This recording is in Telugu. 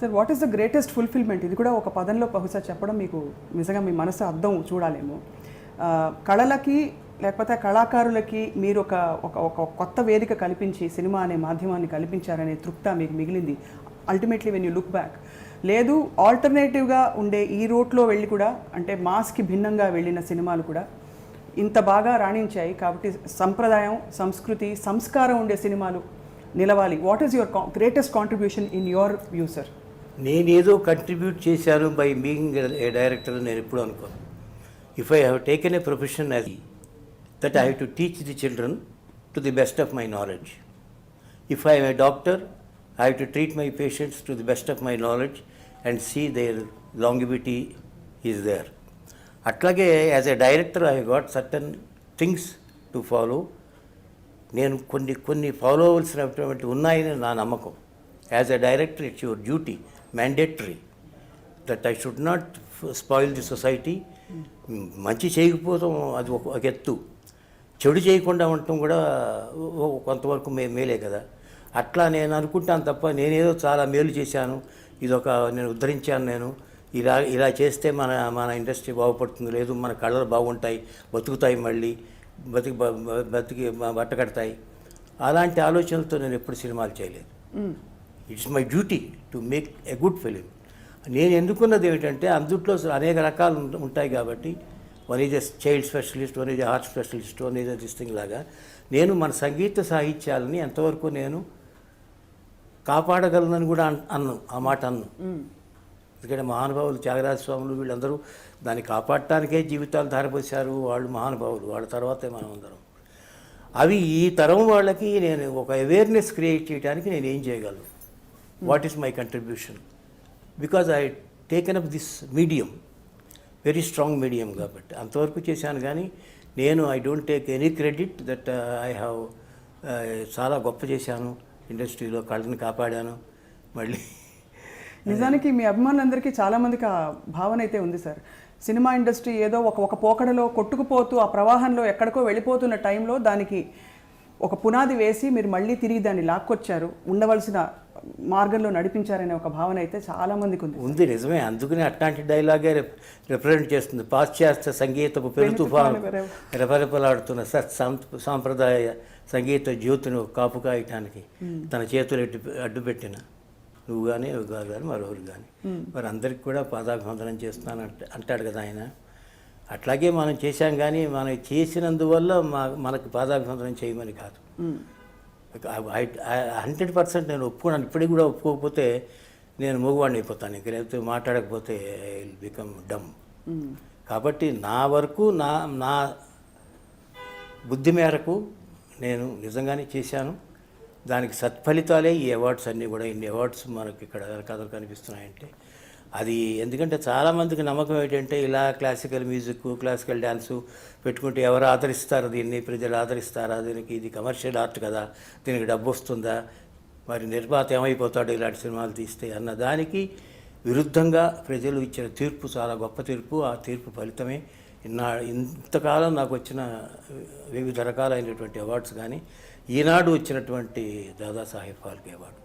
Sir what is the greatest fulfilment? ఇది కూడా ఒక పదంలో బహుశా చెప్పడం మీకు నిజంగా మీ మనసు అర్థం చూడాలేమో. కళలకి లేకపోతే కళాకారులకి మీరు ఒక ఒక ఒక కొత్త వేదిక కల్పించి సినిమా అనే మాధ్యమాన్ని కల్పించారనే తృప్త మీకు మిగిలింది ultimately when you look back. లేదు ఆల్టర్నేటివ్గా ఉండే ఈ రూట్లో వెళ్ళి కూడా, అంటే మాస్కి భిన్నంగా వెళ్ళిన సినిమాలు కూడా ఇంత బాగా రాణించాయి కాబట్టి సంప్రదాయం, సంస్కృతి, సంస్కారం ఉండే సినిమాలు నిలవాలి. What is your greatest contribution in your view sir? నేనేదో కంట్రిబ్యూట్ చేశాను బై బీయింగ్ ఏ డైరెక్టర్ నేను ఎప్పుడు అనుకోను. If I have taken a profession as that I have to teach the children to the best of my knowledge. If I am a doctor I have to treat my patients to the best of my knowledge and see their longevity is there. అట్లాగే as a director I got certain things to follow. నేను కొన్ని ఫాలో అవ్వాల్సినటువంటి ఉన్నాయని నా నమ్మకం. As a director it's your duty, mandatory, that I should not spoil the society. మంచి చేయకపోవడం అది ఒక ఎత్తు, చెడు చేయకుండా ఉండటం కూడా కొంతవరకు మేలే కదా. అట్లా నేను అనుకుంటాను తప్ప నేనేదో చాలా మేలు చేశాను, ఇదొక నేను ఉద్ధరించాను, నేను ఇలా చేస్తే మన ఇండస్ట్రీ బాగుపడుతుంది, లేదు మన కళలు బాగుంటాయి, బతుకుతాయి, మళ్ళీ బతికి బట్ట కడతాయి, అలాంటి ఆలోచనలతో నేను ఎప్పుడు సినిమాలు చేయలేదు. It's my duty to make a good film. నేను ఎందుకున్నది ఏమిటంటే అందుట్లో అనేక రకాలు ఉంటాయి కాబట్టి, one is a child specialist, one is a heart specialist, one is a దిస్టింగ్ లాగా నేను మన సంగీత సాహిత్యాలని ఎంతవరకు నేను కాపాడగలనని కూడా ఆ మాట అన్ను. ఎందుకంటే మహానుభావులు త్యాగరాజ స్వాములు వీళ్ళందరూ దాన్ని కాపాడటానికే జీవితాలు ధారపోసారు. వాళ్ళు మహానుభావులు, వాళ్ళ తర్వాతే మనం అందరం. అవి ఈ తరం వాళ్ళకి నేను ఒక అవేర్నెస్ క్రియేట్ చేయడానికి నేను ఏం చేయగలను, what is my contribution, because I taken up this medium, very strong medium కాబట్టి అంతవరకు చేశాను. కానీ నేను I don't take any credit that I have చాలా గొప్ప చేశాను, ఇండస్ట్రీలో కళని కాపాడాను. మళ్ళీ నిజానికి మీ అభిమానులందరికీ చాలామందికి ఆ భావన అయితే ఉంది సార్. సినిమా ఇండస్ట్రీ ఏదో ఒక పోకడలో కొట్టుకుపోతూ ఆ ప్రవాహంలో ఎక్కడికో వెళ్ళిపోతున్న టైంలో దానికి ఒక పునాది వేసి మీరు మళ్ళీ తిరిగి దాన్ని లాక్కొచ్చారు, ఉండవలసిన మార్గంలో నడిపించారనే ఒక భావన అయితే చాలామందికి ఉంది. నిజమే, అందుకనే అట్లాంటి డైలాగే రిప్రజెంట్ చేస్తుంది. పాశ్చాత్య సంగీతపు పెను తుఫాను రెపరెపలాడుతున్న సాంప్రదాయ సంగీత జ్యోతిని కాపు కాయటానికి తన చేతులు అడ్డుపెట్టిన నువ్వు కానీ గారు కానీ మరొకరు కానీ మరి అందరికి కూడా పాదాభివందనం చేస్తున్నాను అంటాడు కదా ఆయన. అట్లాగే మనం చేశాం, కానీ మనం చేసినందువల్ల మనకు పాదాభివందనం చేయమని కాదు. 100% నేను ఒప్పుకున్నాను. ఇప్పటికి కూడా ఒప్పుకోకపోతే నేను మూగవాడిని అయిపోతాను, ఇంక లేకపోతే మాట్లాడకపోతే ఐ విల్ బికమ్ డమ్. కాబట్టి నా వరకు నా బుద్ధి మేరకు నేను నిజంగానే చేశాను. దానికి సత్ఫలితాలే ఈ అవార్డ్స్ అన్నీ కూడా. ఇన్ని అవార్డ్స్ మనకి ఇక్కడ కథలు కనిపిస్తున్నాయంటే అది ఎందుకంటే చాలామందికి నమ్మకం ఏంటంటే ఇలా క్లాసికల్ మ్యూజిక్, క్లాసికల్ డ్యాన్సు పెట్టుకుంటే ఎవరు ఆదరిస్తారు, దీన్ని ప్రజలు ఆదరిస్తారా, దీనికి ఇది కమర్షియల్ ఆర్ట్ కదా, దీనికి డబ్బు వస్తుందా, మరి నిర్మాత ఏమైపోతాడు ఇలాంటి సినిమాలు తీస్తే అన్న దానికి విరుద్ధంగా ప్రజలు ఇచ్చిన తీర్పు చాలా గొప్ప తీర్పు. ఆ తీర్పు ఫలితమే ఇంతకాలం నాకు వచ్చిన వివిధ రకాలైనటువంటి అవార్డ్స్, కానీ ఈనాడు వచ్చినటువంటి దాదాసాహెబ్ ఫాల్కే అవార్డు.